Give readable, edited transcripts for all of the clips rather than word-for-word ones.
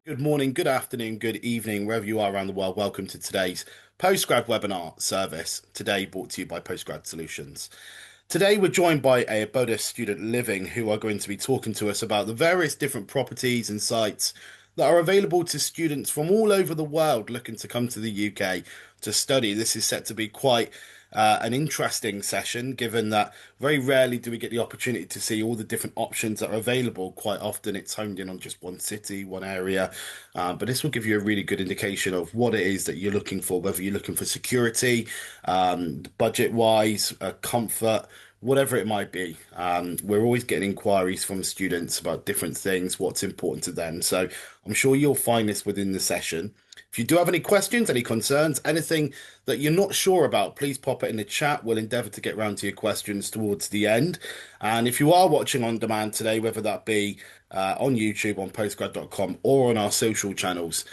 Good morning, good afternoon, good evening, wherever you are around the world. Welcome to today's Postgrad webinar service. Today brought to you by Postgrad Solutions. Today we're joined by Abodus Student Living, who are going to be talking to us about the various different properties and sites that are available to students from all over the world looking to come to the UK to study. This is set to be quite an interesting session, given that very rarely do we get the opportunity to see all the different options that are available. Quite often it's honed in on just one city, one area, but this will give you a really good indication of what it is that you're looking for, whether you're looking for security, budget-wise, comfort, whatever it might be. We're always getting inquiries from students about different things, what's important to them. So I'm sure you'll find this within the session. If you do have any questions, any concerns, anything that you're not sure about, please pop it in the chat. We'll endeavour to get round to your questions towards the end. And if you are watching on demand today, whether that be on YouTube, on postgrad.com, or on our social channels,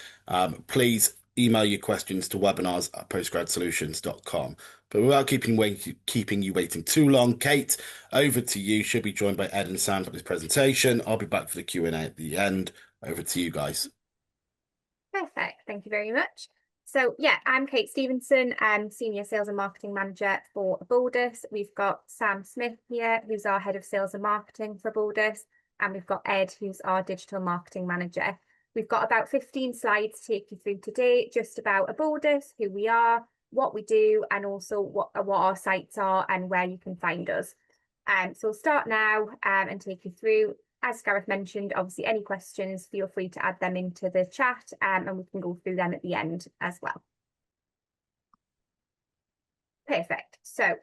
please email your questions to webinars@postgradsolutions.com. But without keeping you waiting too long, Kate, over to you. She'll be joined by Ed and Sam for this presentation. I'll be back for the Q&A at the end. Over to you guys. Perfect. Thank you very much. So yeah, I'm Kate Stevenson. I'm Senior Sales and Marketing Manager for Abodus. We've got Sam Smith here, who's our Head of Sales and Marketing for Abodus. And we've got Ed, who's our Digital Marketing Manager. We've got about 15 slides to take you through today, just about Abodus, who we are, what we do, and also what our sites are and where you can find us. So we'll start now and take you through. As Gareth mentioned, obviously any questions, feel free to add them into the chat and we can go through them at the end as well. Perfect. So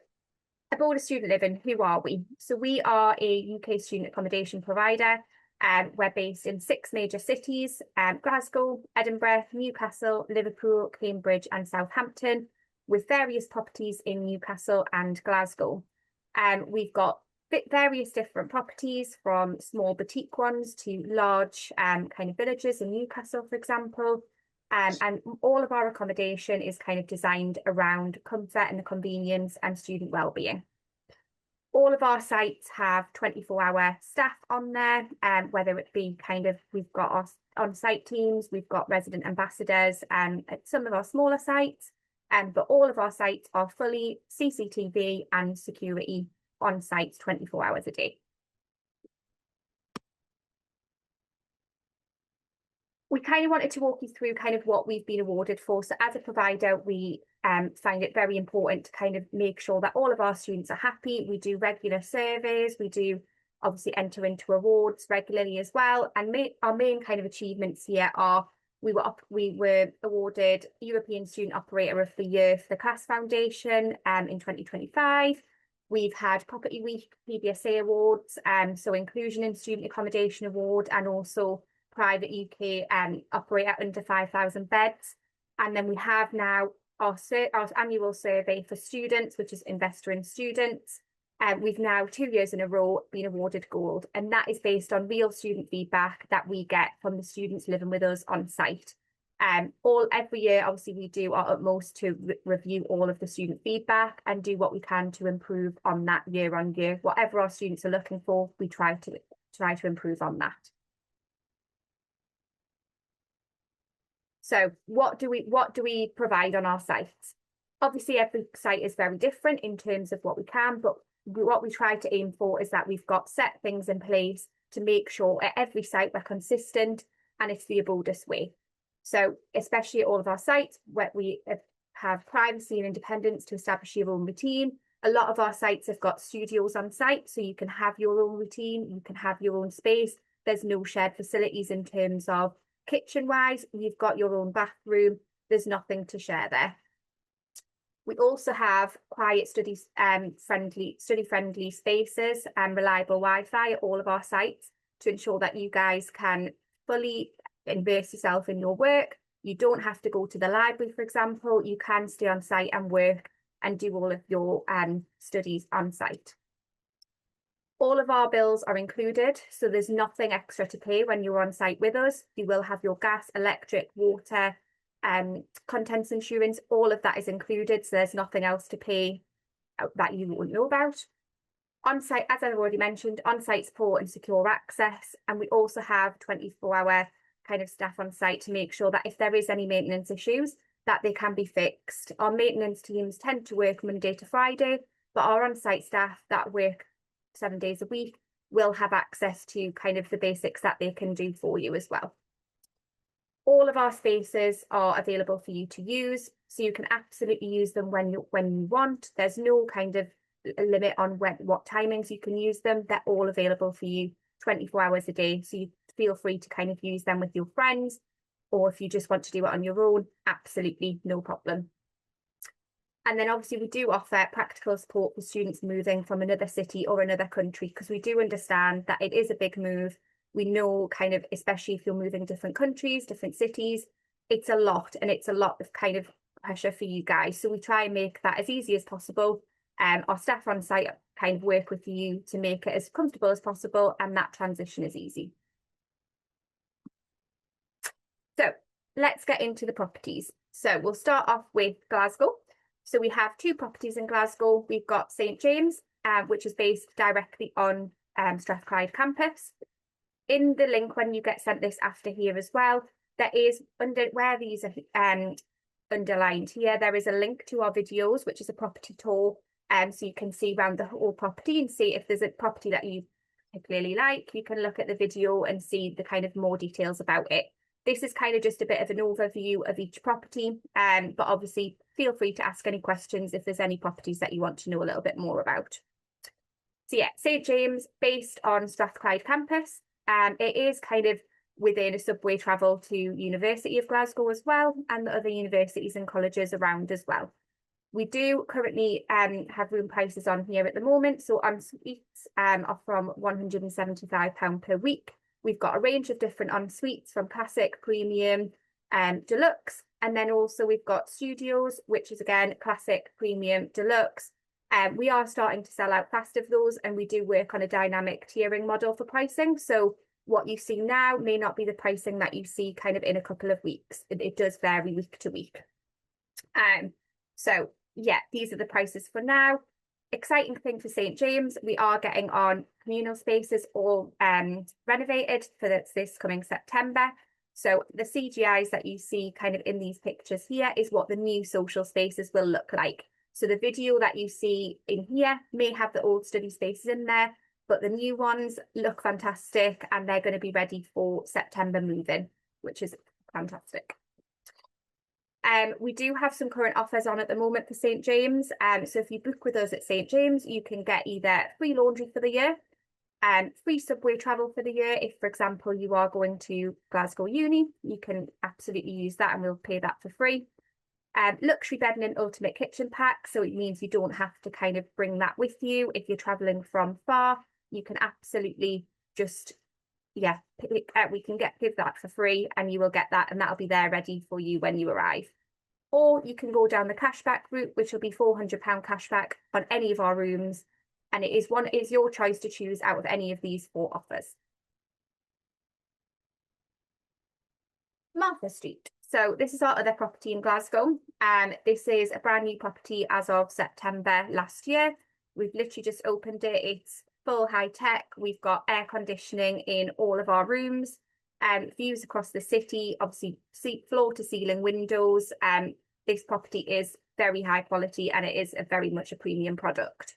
Abodus Student Living, who are we? So we are a UK student accommodation provider. We're based in 6 major cities, Glasgow, Edinburgh, Newcastle, Liverpool, Cambridge and Southampton, with various properties in Newcastle and Glasgow. We've got various different properties, from small boutique ones to large kind of villages in Newcastle, for example. And all of our accommodation is kind of designed around comfort and the convenience and student wellbeing. All of our sites have 24-hour staff on there, whether it be we've got our on-site teams, we've got resident ambassadors at some of our smaller sites, but all of our sites are fully CCTV and security on site 24 hours a day. We kind of wanted to walk you through kind of what we've been awarded for. So as a provider, we find it very important to kind of make sure that all of our students are happy. We do regular surveys. We do obviously enter into awards regularly as well. And our main kind of achievements here are we were awarded European Student Operator of the Year for the CLASS Foundation in 2025. We've had Property Week PBSA awards, so Inclusion in Student Accommodation Award, and also Private UK operator under 5,000 beds. And then we have now our annual survey for students, which is Investor in Students. We've now 2 years in a row been awarded gold, and that is based on real student feedback that we get from the students living with us on site. Every year, obviously, we do our utmost to review all of the student feedback and do what we can to improve on that year on year. Whatever our students are looking for, we try to improve on that. So what do we provide on our sites? Obviously, every site is very different in terms of what we can, but what we try to aim for is that we've got set things in place to make sure at every site we're consistent and it's the Abodus way. So especially at all of our sites where we have privacy and independence to establish your own routine. A lot of our sites have got studios on site, so you can have your own routine, you can have your own space. There's no shared facilities in terms of kitchen-wise. You've got your own bathroom. There's nothing to share there. We also have quiet study-friendly spaces and reliable Wi-Fi at all of our sites to ensure that you guys can fully immerse yourself in your work. You don't have to go to the library, for example. You can stay on site and work and do all of your studies on site. All of our bills are included, so there's nothing extra to pay when you're on site with us. You will have your gas, electric, water, contents insurance, all of that is included, so there's nothing else to pay that you wouldn't know about. On-site, as I've already mentioned, on-site support and secure access, and we also have 24-hour kind of staff on site to make sure that if there is any maintenance issues, that they can be fixed. Our maintenance teams tend to work Monday to Friday, but our on-site staff that work 7 days a week will have access to kind of the basics that they can do for you as well. All of our spaces are available for you to use, so you can absolutely use them when you want. There's no kind of limit on what timings you can use them. They're all available for you 24 hours a day, so you feel free to kind of use them with your friends, or if you just want to do it on your own, absolutely no problem. And then obviously we do offer practical support for students moving from another city or another country, because we do understand that it is a big move. We know kind of, especially if you're moving different countries, different cities, it's a lot, and it's a lot of kind of pressure for you guys. So we try and make that as easy as possible. Our staff on site kind of work with you to make it as comfortable as possible, and that transition is easy. So let's get into the properties. So we'll start off with Glasgow. So we have 2 properties in Glasgow. We've got St James, which is based directly on Strathclyde campus. In the link, when you get sent this after here as well, there is, under where these are underlined here, there is a link to our videos, which is a property tour. So you can see around the whole property and see if there's a property that you particularly like. You can look at the video and see the kind of more details about it. This is kind of just a bit of an overview of each property, but obviously feel free to ask any questions if there's any properties that you want to know a little bit more about. So yeah, St James, based on Strathclyde campus. It is kind of within a subway travel to University of Glasgow as well, and the other universities and colleges around as well. We do currently have room prices on here at the moment. So en suites are from £175 per week. We've got a range of different en suites from classic, premium, deluxe. And then also we've got studios, which is again, classic, premium, deluxe. We are starting to sell out fast of those, and we do work on a dynamic tiering model for pricing. So what you see now may not be the pricing that you see kind of in a couple of weeks. It does vary week to week. So yeah, these are the prices for now. Exciting thing for St James, we are getting on communal spaces all renovated for this coming September. So the CGIs that you see kind of in these pictures here is what the new social spaces will look like. So the video that you see in here may have the old study spaces in there, but the new ones look fantastic, and they're going to be ready for September move-in, which is fantastic. We do have some current offers on at the moment for St James. So if you book with us at St James, you can get either free laundry for the year, free subway travel for the year. If, for example, you are going to Glasgow Uni, you can absolutely use that, and we'll pay that for free. Luxury bedding and ultimate kitchen pack. So it means you don't have to kind of bring that with you. If you're traveling from far, you can absolutely just, yeah, we can give that for free, and you will get that, and that'll be there ready for you when you arrive. Or you can go down the cashback route, which will be £400 cashback on any of our rooms. And it is your choice to choose out of any of these 4 offers. Martha Street. So this is our other property in Glasgow. This is a brand new property as of September last year. We've literally just opened it. It's full high tech. We've got air conditioning in all of our rooms. Views across the city, obviously floor to ceiling windows. This property is very high quality, and it is very much a premium product.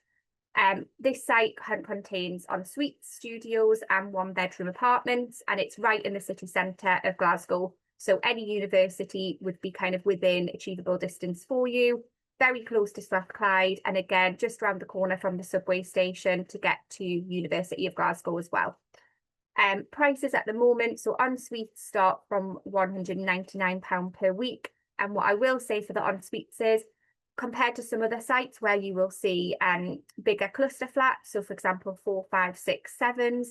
This site contains en suites, studios, and 1-bedroom apartments, and it's right in the city centre of Glasgow. So any university would be kind of within achievable distance for you, very close to Strathclyde, and again, just around the corner from the subway station to get to University of Glasgow as well. Prices at the moment, so en suites start from £199 per week. And what I will say for the en suites is, compared to some other sites where you will see bigger cluster flats, so for example 4, 5, 6, 7s,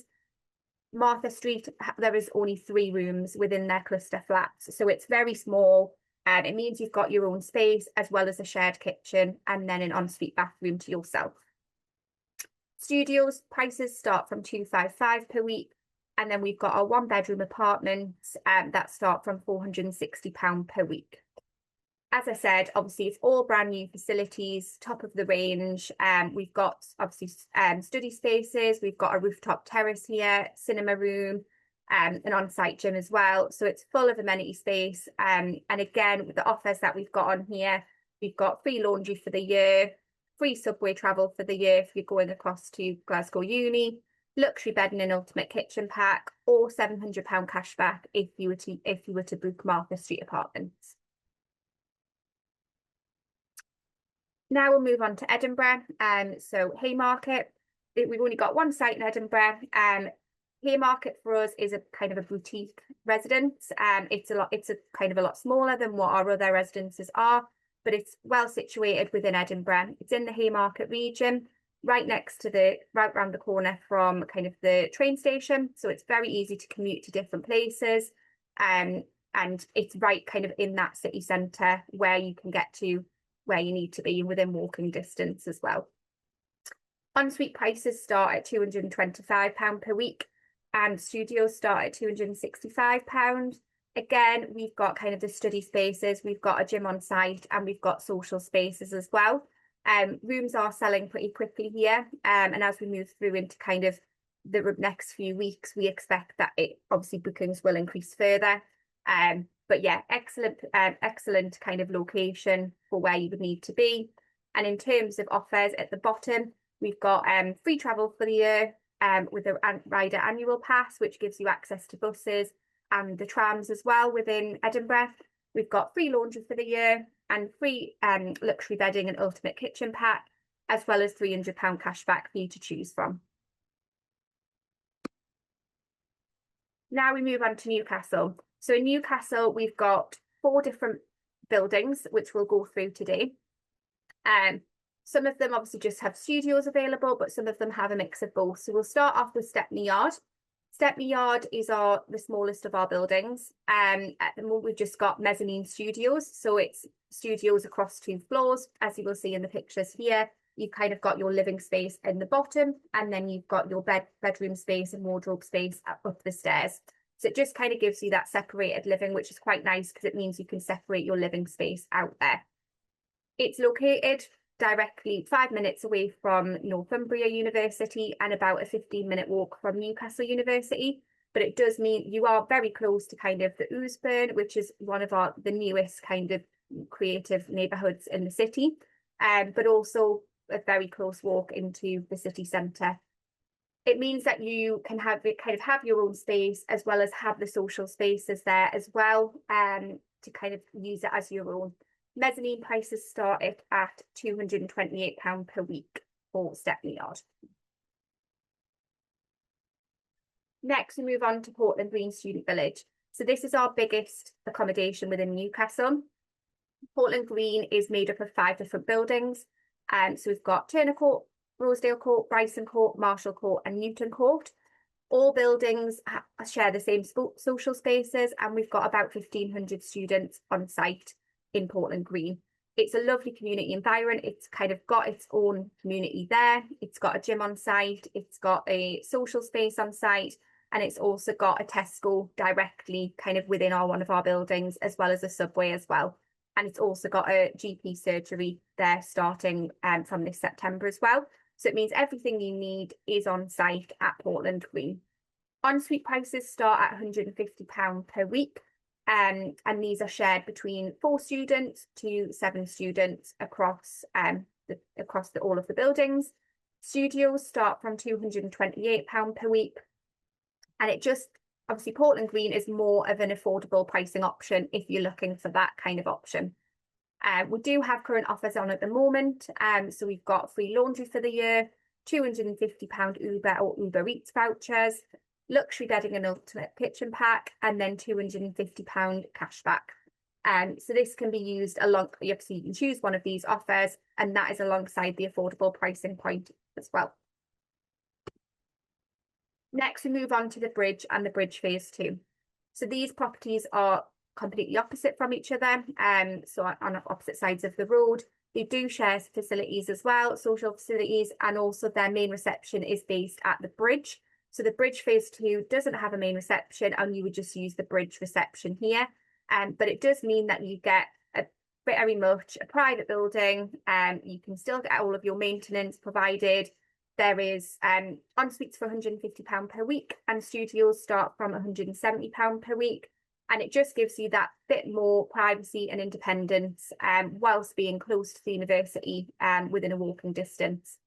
Martha Street, there is only 3 rooms within their cluster flats, so it's very small. It means you've got your own space as well as a shared kitchen, and then an ensuite bathroom to yourself. Studios prices start from £255 per week, and then we've got our 1-bedroom apartments that start from £460 per week. As I said, obviously it's all brand new facilities, top of the range. We've got obviously study spaces. We've got a rooftop terrace here, cinema room, an on-site gym as well. So it's full of amenity space. And again, with the offers that we've got on here, we've got free laundry for the year, free subway travel for the year if you're going across to Glasgow Uni, luxury bedding and ultimate kitchen pack, or £700 cashback if you were to book Martha Street Apartments. Now we'll move on to Edinburgh. So Haymarket, we've only got one site in Edinburgh. Haymarket for us is a kind of a boutique residence. It's a kind of a lot smaller than what our other residences are, but it's well situated within Edinburgh. It's in the Haymarket region, right round the corner from kind of the train station. So it's very easy to commute to different places. And it's right kind of in that city centre where you can get to where you need to be within walking distance as well. Ensuite prices start at £225 per week and studios start at £265. Again, we've got kind of the study spaces, we've got a gym on site, and we've got social spaces as well. Rooms are selling pretty quickly here, and as we move through into kind of the next few weeks, we expect that obviously bookings will increase further. But yeah, excellent kind of location for where you would need to be. And in terms of offers at the bottom, we've got free travel for the year with a rider annual pass, which gives you access to buses and the trams as well within Edinburgh. We've got free laundry for the year and free luxury bedding and ultimate kitchen pack, as well as £300 cashback for you to choose from. Now we move on to Newcastle. So in Newcastle, we've got 4 different buildings, which we'll go through today. Some of them obviously just have studios available, but some of them have a mix of both. So we'll start off with Stepney Yard. Stepney Yard is the smallest of our buildings. At the moment, we've just got mezzanine studios. So it's studios across 2 floors. As you will see in the pictures here, you've kind of got your living space in the bottom, and then you've got your bedroom space and wardrobe space up the stairs. So it just kind of gives you that separated living, which is quite nice because it means you can separate your living space out there. It's located directly 5 minutes away from Northumbria University and about a 15-minute walk from Newcastle University. But it does mean you are very close to kind of the Ousburn, which is one of the newest kind of creative neighbourhoods in the city, but also a very close walk into the city centre. It means that you can have your own space as well as have the social spaces there as well, to kind of use it as your own. Mezzanine prices started at £228 per week for Stepney Yard. Next, we move on to Portland Green Student Village. So this is our biggest accommodation within Newcastle. Portland Green is made up of 5 different buildings. So we've got Turner Court, Rosedale Court, Bryson Court, Marshall Court and Newton Court. All buildings share the same social spaces, and we've got about 1,500 students on site in Portland Green. It's a lovely community environment. It's kind of got its own community there. It's got a gym on site. It's got a social space on site, and it's also got a Tesco directly kind of within one of our buildings, as well as a Subway as well. And it's also got a GP surgery there starting from this September as well. So it means everything you need is on site at Portland Green. Ensuite prices start at £150 per week. And these are shared between 4 students to 7 students across all of the buildings. Studios start from £228 per week. And it just, obviously Portland Green is more of an affordable pricing option if you're looking for that kind of option. We do have current offers on at the moment. So we've got free laundry for the year, £250 Uber or Uber Eats vouchers, luxury bedding and ultimate kitchen pack, and then £250 cashback. So this can be used obviously you can choose one of these offers, and that is alongside the affordable pricing point as well. Next, we move on to the Bridge and the Bridge Phase 2. So these properties are completely opposite from each other, so on opposite sides of the road. They do share facilities as well, social facilities, and also their main reception is based at the Bridge. So the Bridge Phase 2 doesn't have a main reception, and you would just use the Bridge reception here. But it does mean that you get very much a private building. You can still get all of your maintenance provided. There is en-suites for £150 per week, and studios start from £170 per week. And it just gives you that bit more privacy and independence whilst being close to the university within a walking distance.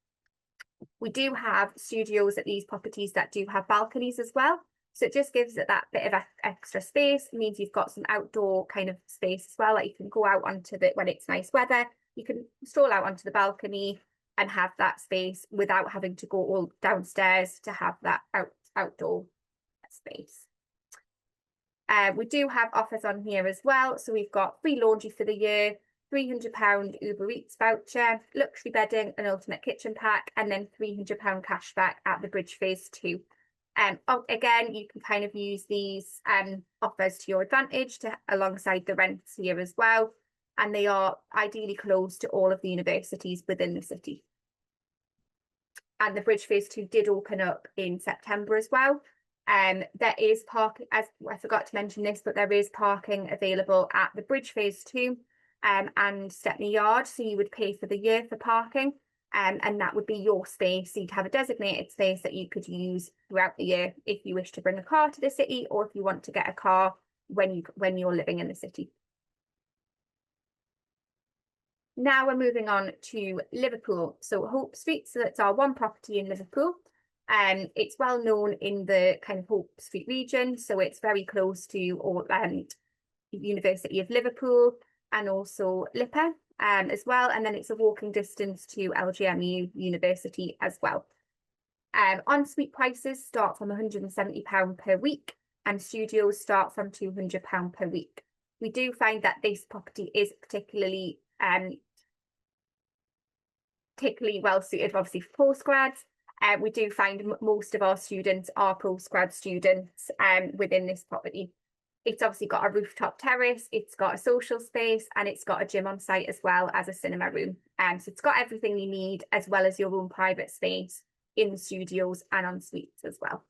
We do have studios at these properties that do have balconies as well. So it just gives it that bit of extra space. It means you've got some outdoor kind of space as well. Like you can go out onto when it's nice weather, you can stroll out onto the balcony and have that space without having to go all downstairs to have that outdoor space. We do have offers on here as well. So we've got free laundry for the year, £300 Uber Eats voucher, luxury bedding, an ultimate kitchen pack, and then £300 cash back at the Bridge Phase 2. Again, you can kind of use these offers to your advantage alongside the rents here as well. And they are ideally close to all of the universities within the city. And the Bridge Phase 2 did open up in September as well. There is parking, as I forgot to mention this, but there is parking available at the Bridge Phase 2 and Stepney Yard. So you would pay for the year for parking, and that would be your space. So you'd have a designated space that you could use throughout the year if you wish to bring a car to the city, or if you want to get a car when you're living in the city. Now we're moving on to Liverpool. So Hope Street, so that's our one property in Liverpool. It's well known in the kind of Hope Street region, so it's very close to University of Liverpool and also LIPA as well, and then it's a walking distance to LGMU University as well. En-suite prices start from £170 per week, and studios start from £200 per week. We do find that this property is particularly well suited, obviously, for postgrads. We do find most of our students are postgrad students within this property. It's obviously got a rooftop terrace, it's got a social space, and it's got a gym on site as well as a cinema room. So it's got everything you need, as well as your own private space in the studios and en suites as well.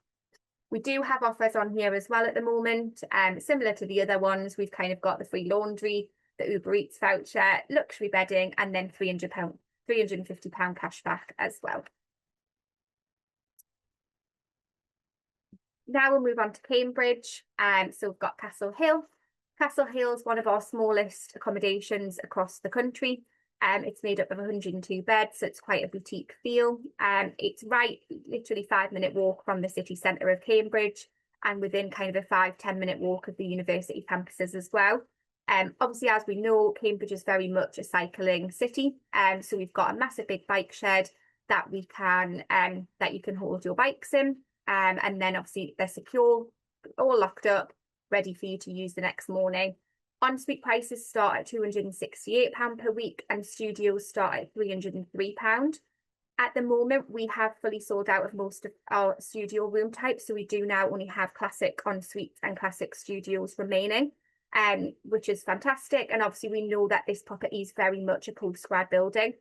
We do have offers on here as well at the moment. Similar to the other ones, we've kind of got the free laundry, the Uber Eats voucher, luxury bedding, and then £350 cash back as well. Now we'll move on to Cambridge. So we've got Castle Hill. Castle Hill is one of our smallest accommodations across the country. It's made up of 102 beds, so it's quite a boutique feel. It's literally 5-minute walk from the city centre of Cambridge, and within kind of a 5-10 minute walk of the university campuses as well. Obviously, as we know, Cambridge is very much a cycling city. So we've got a massive big bike shed that you can hold your bikes in. And then obviously they're secure, all locked up, ready for you to use the next morning. En-suite prices start at £268 per week, and studios start at £303. At the moment, we have fully sold out of most of our studio room types, so we do now only have classic en-suites and classic studios remaining, which is fantastic. And obviously we know that this property is very much a postgrad building.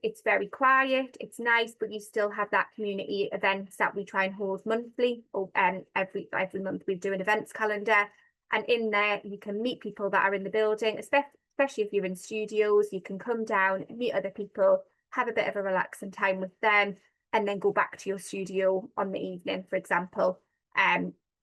It's very quiet, it's nice, but you still have that community events that we try and hold monthly, or every month we do an events calendar, and in there you can meet people that are in the building, especially if you're in studios. You can come down, meet other people, have a bit of a relaxing time with them, and then go back to your studio on the evening, for example.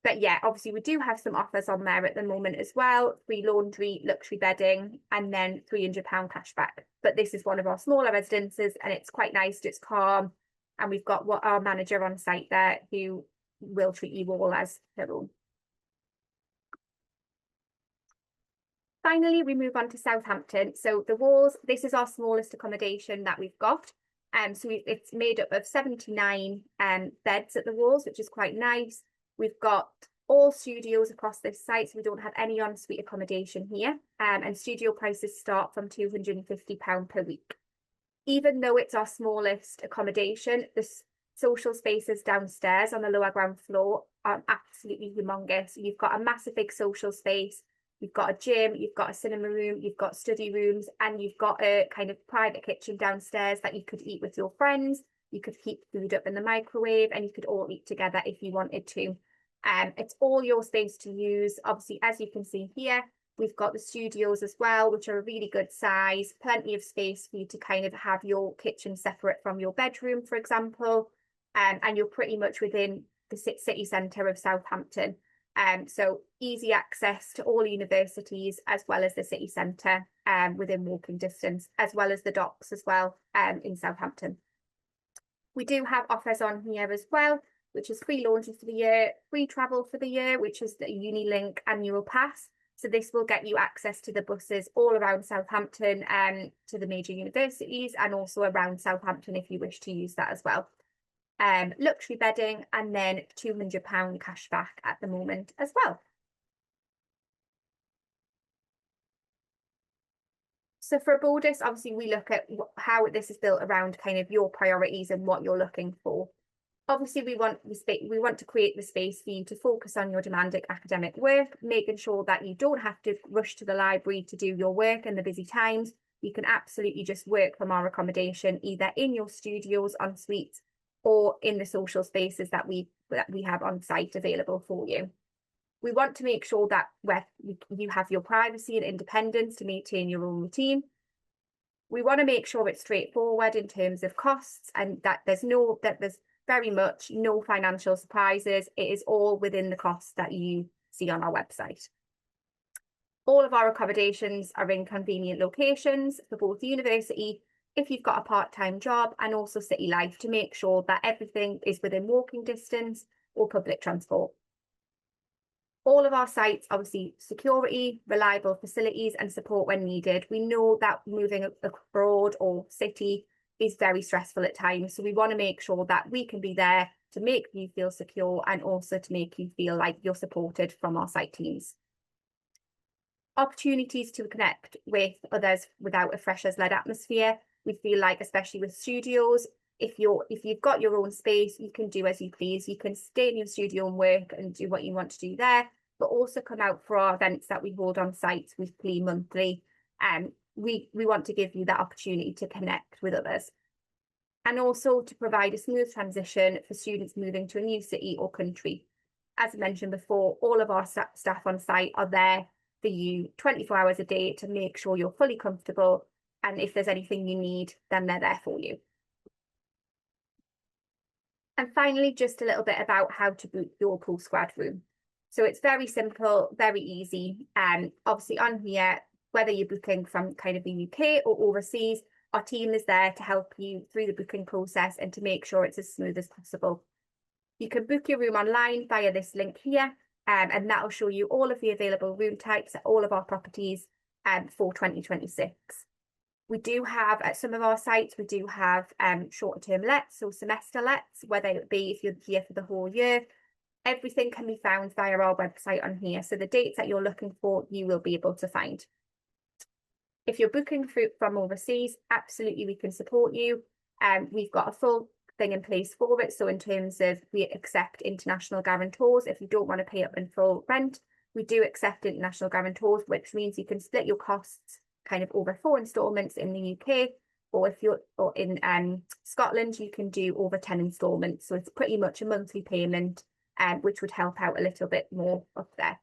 But yeah, obviously we do have some offers on there at the moment as well. Free laundry, luxury bedding, and then £300 cash back. But this is one of our smaller residences, and it's quite nice, it's calm. And we've got our manager on site there who will treat you all as their own. Finally, we move on to Southampton. So the Walls, this is our smallest accommodation that we've got. So it's made up of 79 beds at the Walls, which is quite nice. We've got all studios across this site, so we don't have any en-suite accommodation here. And studio prices start from £250 per week. Even though it's our smallest accommodation, the social spaces downstairs on the lower ground floor are absolutely humongous. You've got a massive big social space, you've got a gym, you've got a cinema room, you've got study rooms, and you've got a kind of private kitchen downstairs that you could eat with your friends. You could heat food up in the microwave, and you could all eat together if you wanted to. It's all your space to use. Obviously, as you can see here, We've got the studios as well, which are a really good size, plenty of space for you to kind of have your kitchen separate from your bedroom, for example. And you're pretty much within the city centre of Southampton. So easy access to all universities as well as the city centre within walking distance, as well as the docks as well in Southampton. We do have offers on here as well, which is free launches for the year, free travel for the year, which is the UniLink annual pass. So this will get you access to the buses all around Southampton and to the major universities, and also around Southampton if you wish to use that as well. Luxury bedding, and then £200 cash back at the moment as well. So for Abodus, obviously we look at how this is built around kind of your priorities and what you're looking for. Obviously, we want to create the space for you to focus on your demanding academic work, making sure that you don't have to rush to the library to do your work in the busy times. You can absolutely just work from our accommodation, either in your studios, en suite, or in the social spaces that we have on site available for you. We want to make sure that you have your privacy and independence to maintain your own routine. We want to make sure it's straightforward in terms of costs, and that there's very much no financial surprises. It is all within the costs that you see on our website. All of our accommodations are in convenient locations for both the university, if you've got a part-time job, and also city life, to make sure that everything is within walking distance or public transport. All of our sites, obviously, security, reliable facilities and support when needed. We know that moving abroad or city is very stressful at times. So we want to make sure that we can be there to make you feel secure, and also to make you feel like you're supported from our site teams. Opportunities to connect with others without a freshers-led atmosphere. We feel like, especially with studios, if you've got your own space, you can do as you please. You can stay in your studio and work and do what you want to do there, but also come out for our events that we hold on site weekly, monthly. We want to give you that opportunity to connect with others, and also to provide a smooth transition for students moving to a new city or country. As I mentioned before, all of our staff on site are there for you 24 hours a day to make sure you're fully comfortable, and if there's anything you need, then they're there for you. And finally, just a little bit about how to book your postgrad room. So it's very simple, very easy. Obviously on here, whether you're booking from kind of the UK or overseas, our team is there to help you through the booking process and to make sure it's as smooth as possible. You can book your room online via this link here, and that'll show you all of the available room types at all of our properties for 2026. We do have, at some of our sites, we do have shorter term lets, so semester lets, whether it be if you're here for the whole year. Everything can be found via our website on here. So the dates that you're looking for, you will be able to find. If you're booking from overseas, absolutely we can support you. We've got a full thing in place for it. So in terms of, we accept international guarantors. If you don't want to pay up in full rent, we do accept international guarantors, which means you can split your costs kind of over 4 instalments in the UK, or if you're in Scotland, you can do over 10 instalments. So it's pretty much a monthly payment, which would help out a little bit more up there.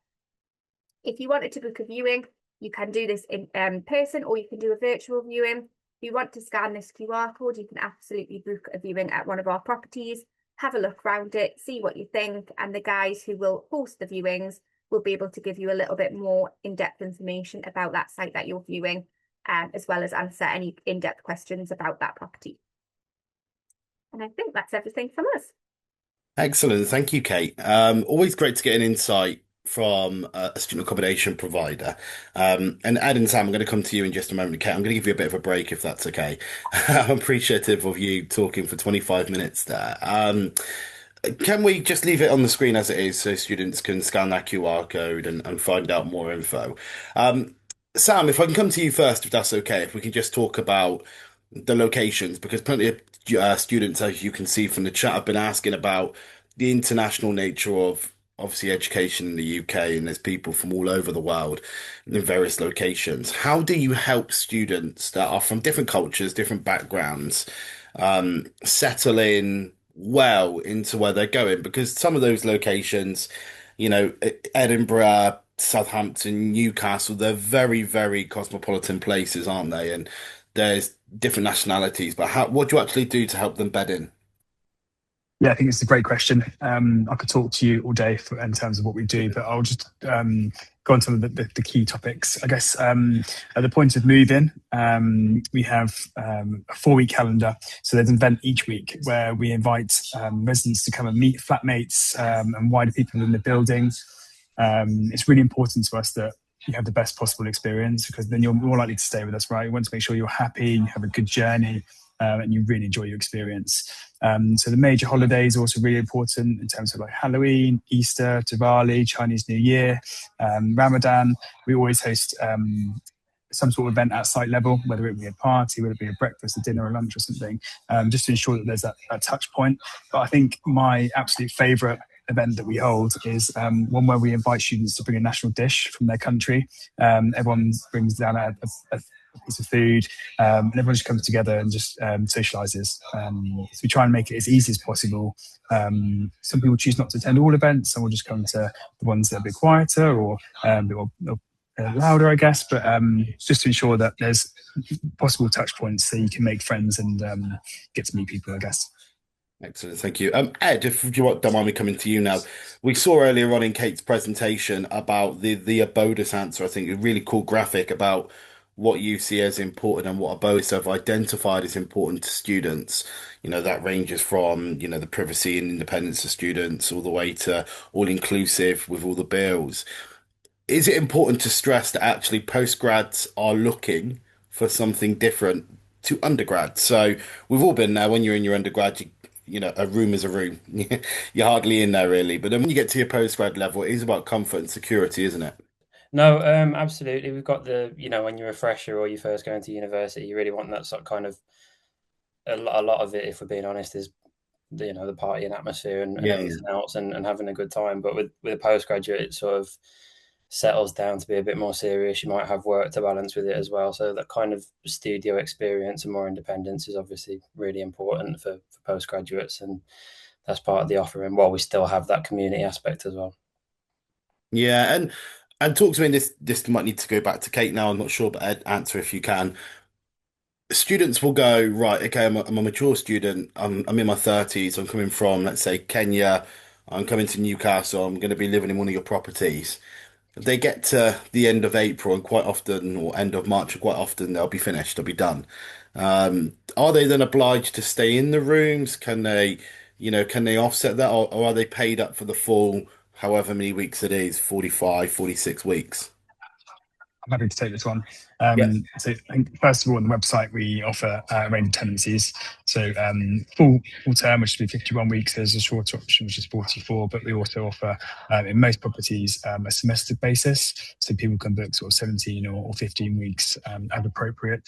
If you wanted to book a viewing, you can do this in person, or you can do a virtual viewing. If you want to scan this QR code, you can absolutely book a viewing at one of our properties, have a look around it, see what you think, and the guys who will host the viewings will be able to give you a little bit more in-depth information about that site that you're viewing, as well as answer any in-depth questions about that property. And I think that's everything from us. Excellent. Thank you, Kate. Always great to get an insight from a student accommodation provider. And Ed and Sam, I'm going to come to you in just a moment, Kate. I'm going to give you a bit of a break if that's okay. I'm appreciative of you talking for 25 minutes there. Can we just leave it on the screen as it is so students can scan that QR code and find out more info? Sam, if I can come to you first, if that's okay, if we can just talk about the locations, because plenty of students, as you can see from the chat, have been asking about the international nature of obviously education in the UK, and there's people from all over the world in various locations. How do you help students that are from different cultures, different backgrounds, settle in well into where they're going? Because some of those locations, Edinburgh, Southampton, Newcastle, they're very, very cosmopolitan places, aren't they? And there's different nationalities, but what do you actually do to help them bed in? Yeah, I think it's a great question. I could talk to you all day in terms of what we do, but I'll just go on some of the key topics. I guess at the point of move-in, we have a 4-week calendar. So there's an event each week where we invite residents to come and meet flatmates and wider people in the building. It's really important to us that you have the best possible experience, because then you're more likely to stay with us, right? We want to make sure you're happy, you have a good journey, and you really enjoy your experience. So the major holidays are also really important in terms of like Halloween, Easter, Diwali, Chinese New Year, Ramadan. We always host some sort of event at site level, whether it be a party, whether it be a breakfast, a dinner, a lunch or something, just to ensure that there's that touch point. But I think my absolute favourite event that we hold is one where we invite students to bring a national dish from their country. Everyone brings down a piece of food, and everyone just comes together and just socializes. So we try and make it as easy as possible. Some people choose not to attend all events, some will just come to the ones that are a bit quieter or a bit louder, I guess, but just to ensure that there's possible touch points so you can make friends and get to meet people, I guess. Excellent, thank you. Ed, if you don't mind me coming to you now. We saw earlier on in Kate's presentation about the Abodus answer. I think a really cool graphic about what you see as important and what Abodus have identified as important to students. That ranges from, the privacy and independence of students all the way to all inclusive with all the bills. Is it important to stress that actually postgrads are looking for something different to undergrad? So we've all been there when you're in your undergrad, a room is a room. You're hardly in there really. But then when you get to your postgrad level, it is about comfort and security, isn't it? No, absolutely. We've got when you're a fresher or you first go into university, you really want that sort of kind of a lot of it, if we're being honest, is the party and atmosphere and Yeah, yeah. everything else and having a good time. But with a postgraduate, it sort of settles down to be a bit more serious. You might have work to balance with it as well. So that kind of studio experience and more independence is obviously really important for postgraduates, and that's part of the offering, while we still have that community aspect as well. Yeah, and talk to me. This might need to go back to Kate now. I'm not sure, but Ed, answer if you can. Students will go, right, okay, I'm a mature student. I'm in my 30s. I'm coming from, let's say, Kenya. I'm coming to Newcastle. I'm going to be living in one of your properties. They get to the end of April and quite often, or end of March, quite often they'll be finished, they'll be done. Are they then obliged to stay in the rooms? Can they offset that, or are they paid up for the full, however many weeks it is, 45, 46 weeks? I'm happy to take this one. Yeah. So I think first of all, on the website, we offer a range of tenancies. So full term, which would be 51 weeks. There's a shorter option, which is 44, but we also offer, in most properties, a semester basis. So people can book sort of 17 or 15 weeks as appropriate.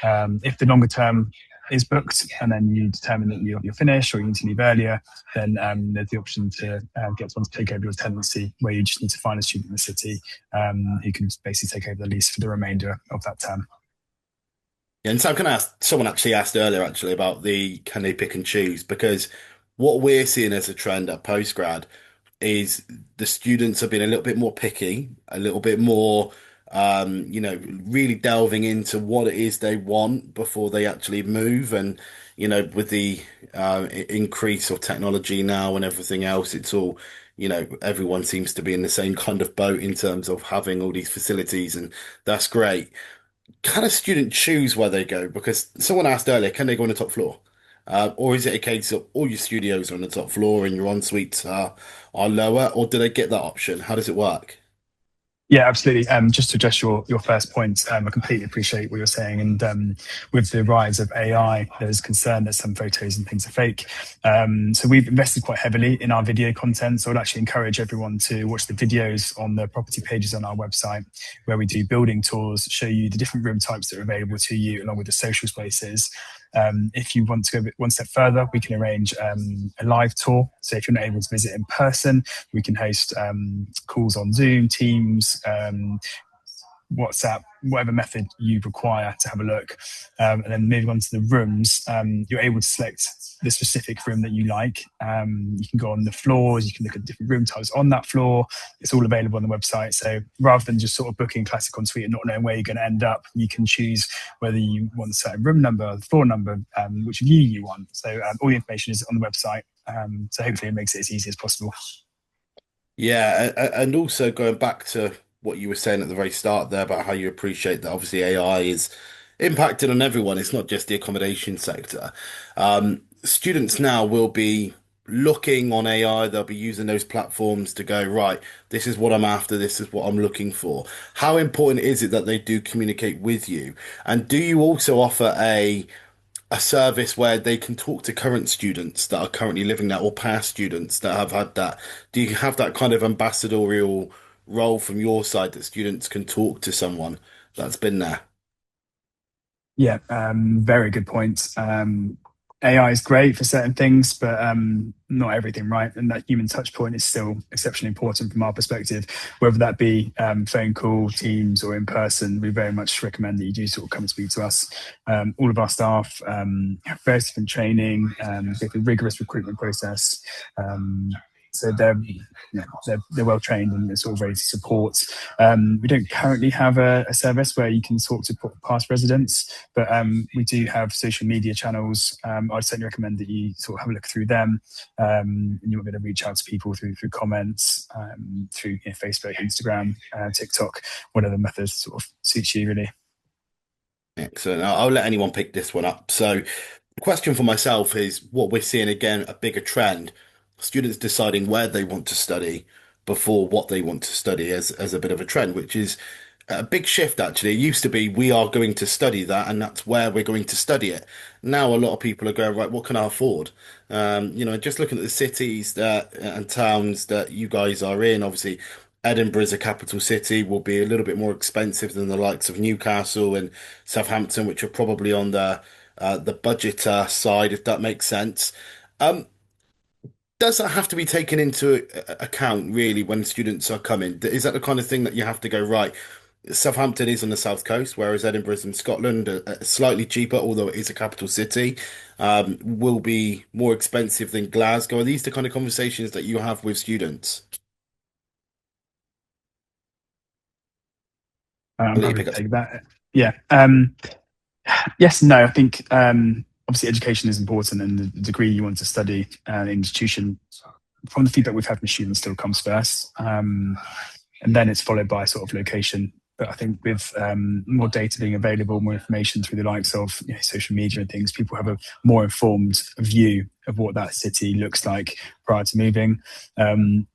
If the longer term is booked and then you determine that you're finished or you need to leave earlier, then there's the option to get someone to take over your tenancy, where you just need to find a student in the city who can basically take over the lease for the remainder of that term. Yeah, and so can I ask, someone actually asked earlier actually about the can they pick and choose? Because what we're seeing as a trend at postgrad is the students have been a little bit more picky, a little bit more, really delving into what it is they want before they actually move. And, with the increase of technology now and everything else, it's all, everyone seems to be in the same kind of boat in terms of having all these facilities, and that's great. Can a student choose where they go? Because someone asked earlier, can they go on the top floor? Or is it a case of all your studios are on the top floor and your en suites are lower, or do they get that option? How does it work? Yeah, absolutely. Just to address your first point, I completely appreciate what you're saying. And with the rise of AI, there's concern that some photos and things are fake. So we've invested quite heavily in our video content. So I'd actually encourage everyone to watch the videos on the property pages on our website, where we do building tours, show you the different room types that are available to you, along with the social spaces. If you want to go one step further, we can arrange a live tour. So if you're not able to visit in person, we can host calls on Zoom, Teams, WhatsApp, whatever method you require to have a look. And then moving on to the rooms, you're able to select the specific room that you like. You can go on the floors, you can look at different room types on that floor. It's all available on the website. So rather than just sort of booking classic en suite and not knowing where you're going to end up, you can choose whether you want a certain room number, floor number, which view you want. So all the information is on the website. So hopefully it makes it as easy as possible. Yeah, and also going back to what you were saying at the very start there about how you appreciate that obviously AI is impacted on everyone. It's not just the accommodation sector. Students now will be looking on AI. They'll be using those platforms to go, right, this is what I'm after. This is what I'm looking for. How important is it that they do communicate with you? And do you also offer a service where they can talk to current students that are currently living there or past students that have had that? Do you have that kind of ambassadorial role from your side that students can talk to someone that's been there? Yeah, very good point. AI is great for certain things, but not everything, right? And that human touch point is still exceptionally important from our perspective, whether that be phone call, Teams, or in person. We very much recommend that you do sort of come and speak to us. All of our staff have very different training, go through a rigorous recruitment process. So they're well trained and sort of ready to support. We don't currently have a service where you can talk to past residents, but we do have social media channels. I'd certainly recommend that you sort of have a look through them. And you might be able to reach out to people through comments, through Facebook, Instagram, TikTok, whatever method sort of suits you really. Excellent. I'll let anyone pick this one up. So the question for myself is what we're seeing again, a bigger trend, students deciding where they want to study before what they want to study as a bit of a trend, which is a big shift actually. It used to be we are going to study that and that's where we're going to study it. Now a lot of people are going, right, what can I afford? Just looking at the cities that and towns that you guys are in, obviously Edinburgh is a capital city, will be a little bit more expensive than the likes of Newcastle and Southampton, which are probably on the budget side, if that makes sense. Um, does that have to be taken into account really when students are coming? Is that the kind of thing that you have to go, right? Southampton is on the south coast, whereas Edinburgh is in Scotland, slightly cheaper, although it is a capital city, will be more expensive than Glasgow. Are these the kind of conversations that you have with students? I'll I'm let you happy pick to up. take that. Yeah. Yes and no. I think obviously education is important, and the degree you want to study, the institution, from the feedback we've had from students, still comes first. And then it's followed by sort of location. But I think with more data being available, more information through the likes of social media and things, people have a more informed view of what that city looks like prior to moving.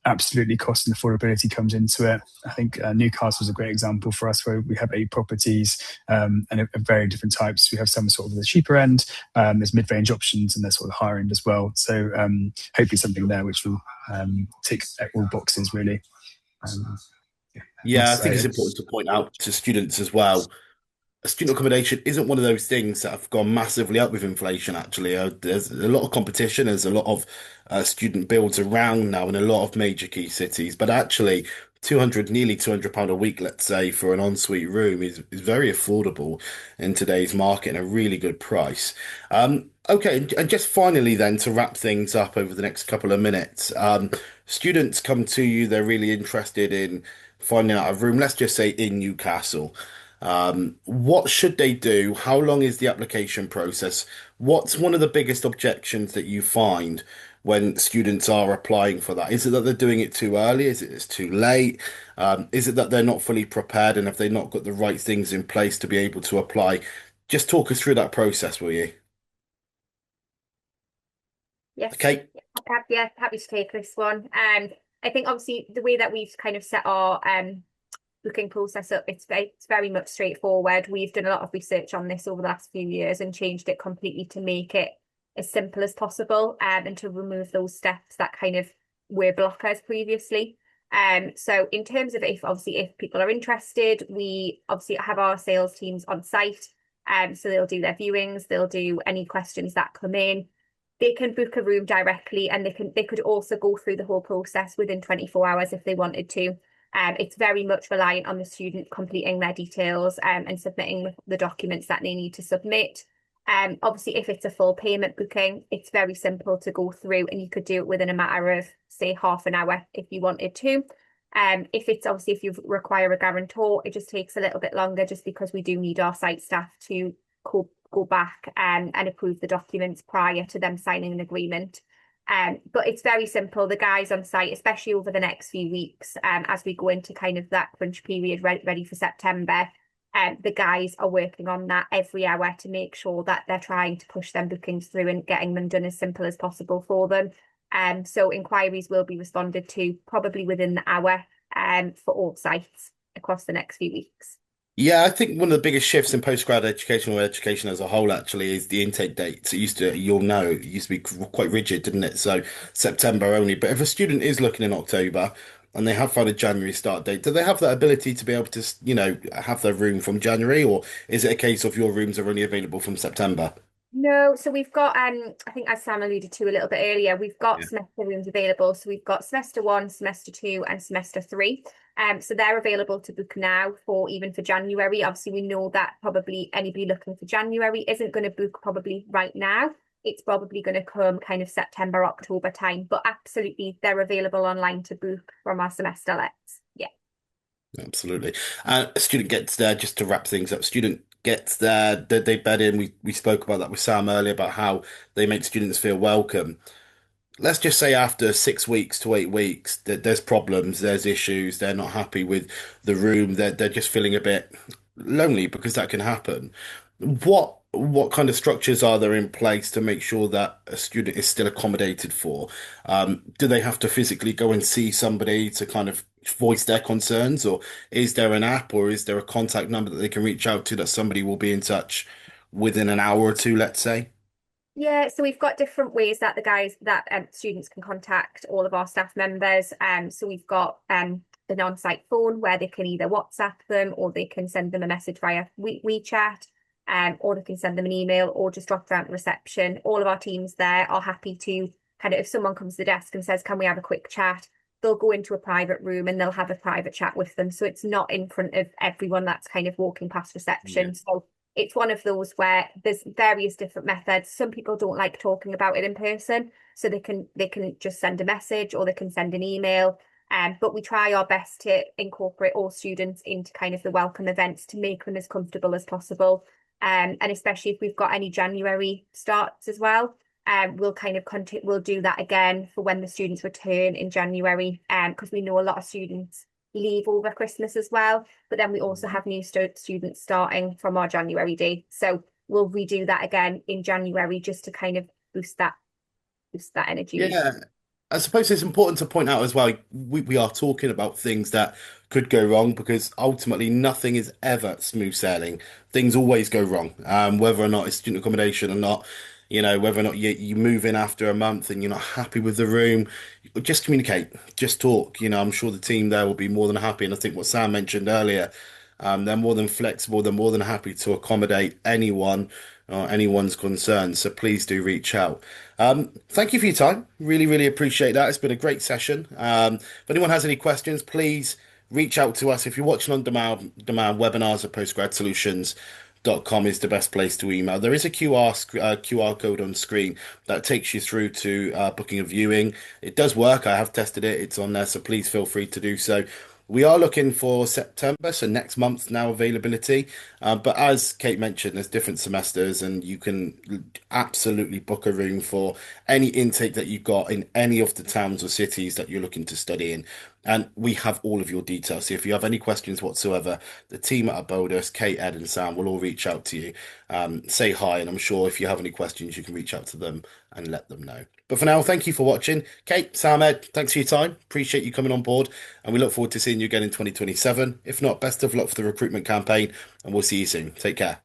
Absolutely, cost and affordability comes into it. I think Newcastle is a great example for us, where we have 8 properties and of very different types. We have some sort of the cheaper end, there's mid-range options, and there's sort of the higher end as well. So hopefully something there which will tick all boxes really. Yeah, I think it's important to point out to students as well. Student accommodation isn't one of those things that have gone massively up with inflation, actually. There's a lot of competition, there's a lot of student builds around now in a lot of major key cities, but actually, 200, nearly £200 a week, let's say, for an ensuite room is very affordable in today's market and a really good price. Okay, and just finally, then, to wrap things up over the next couple of minutes, students come to you, they're really interested in finding out a room, let's just say in Newcastle. What should they do? How long is the application process? What's one of the biggest objections that you find when students are applying for that? Is it that they're doing it too early? Is it it's too late? Is it that they're not fully prepared and have they not got the right things in place to be able to apply? Just talk us through that process, will you? Yes. Okay. Happy to take this one. I think obviously the way that we've kind of set our booking process up, it's very much straightforward. We've done a lot of research on this over the last few years and changed it completely to make it as simple as possible, and to remove those steps that kind of were blockers previously. So in terms of if people are interested, we obviously have our sales teams on site. So they'll do their viewings, they'll do any questions that come in. They can book a room directly, and they could also go through the whole process within 24 hours if they wanted to. It's very much reliant on the student completing their details and submitting the documents that they need to submit. Obviously, if it's a full payment booking, it's very simple to go through and you could do it within a matter of, say, half an hour if you wanted to. If it's obviously if you require a guarantor, it just takes a little bit longer just because we do need our site staff to go back and approve the documents prior to them signing an agreement. But it's very simple. The guys on site, especially over the next few weeks, as we go into kind of that crunch period ready for September, the guys are working on that every hour to make sure that they're trying to push them bookings through and getting them done as simple as possible for them. So inquiries will be responded to probably within the hour for all sites across the next few weeks. Yeah, I think one of the biggest shifts in postgrad education or education as a whole actually is the intake dates. It used to, you'll know, it used to be quite rigid, didn't it? So September only. But if a student is looking in October and they have found a January start date, do they have that ability to be able to, have their room from January, or is it a case of your rooms are only available from September? No, so we've got I think as Sam alluded to a little bit earlier, we've got Yeah. semester rooms available. So we've got semester 1, semester 2, and semester 3. So they're available to book now for even for January. Obviously, we know that probably anybody looking for January isn't going to book probably right now. It's probably going to come kind of September, October time, but absolutely they're available online to book from our semester lets. Yeah. Absolutely. And a student gets there, just to wrap things up. Student gets there, they bed in. We spoke about that with Sam earlier about how they make students feel welcome. Let's just say after 6 weeks to 8 weeks that there's problems, there's issues, they're not happy with the room, they're just feeling a bit lonely because that can happen. What kind of structures are there in place to make sure that a student is still accommodated for? Do they have to physically go and see somebody to kind of voice their concerns, or is there an app, or is there a contact number that they can reach out to that somebody will be in touch within an hour or two, let's say? Yeah, so we've got different ways that the guys that students can contact all of our staff members. So we've got an on-site phone where they can either WhatsApp them or they can send them a message via WeChat, or they can send them an email or just drop down to reception. All of our teams there are happy to kind of, if someone comes to the desk and says, "Can we have a quick chat?" They'll go into a private room and they'll have a private chat with them. So it's not in front of everyone that's kind of walking past reception. Yeah. So it's one of those where there's various different methods. Some people don't like talking about it in person, so they can just send a message or they can send an email. But we try our best to incorporate all students into kind of the welcome events to make them as comfortable as possible. And especially if we've got any January starts as well, we'll kind of we'll do that again for when the students return in January, because we know a lot of students leave over Christmas as well. But then we also have new students starting from our January date. So we'll redo that again in January just to kind of boost that energy. Yeah, I suppose it's important to point out as well, we are talking about things that could go wrong because ultimately nothing is ever smooth sailing. Things always go wrong, whether or not it's student accommodation or not, whether or not you move in after a month and you're not happy with the room, just communicate, just talk. I'm sure the team there will be more than happy. And I think what Sam mentioned earlier, they're more than flexible, they're more than happy to accommodate anyone or anyone's concerns. So please do reach out. Thank you for your time. Really, really appreciate that. It's been a great session. If anyone has any questions, please reach out to us. If you're watching on demand webinars at postgradsolutions.com is the best place to email. There is a QR code on screen that takes you through to booking a viewing. It does work. I have tested it. It's on there, so please feel free to do so. We are looking for September, so next month now availability. But as Kate mentioned, there's different semesters, and you can absolutely book a room for any intake that you've got in any of the towns or cities that you're looking to study in. And we have all of your details. So if you have any questions whatsoever, the team at Abodus, Kate, Ed, and Sam will all reach out to you. Say hi, and I'm sure if you have any questions, you can reach out to them and let them know. But for now, thank you for watching. Kate, Sam, Ed, thanks for your time. Appreciate you coming on board, and we look forward to seeing you again in 2027. If not, best of luck for the recruitment campaign, and we'll see you soon. Take care.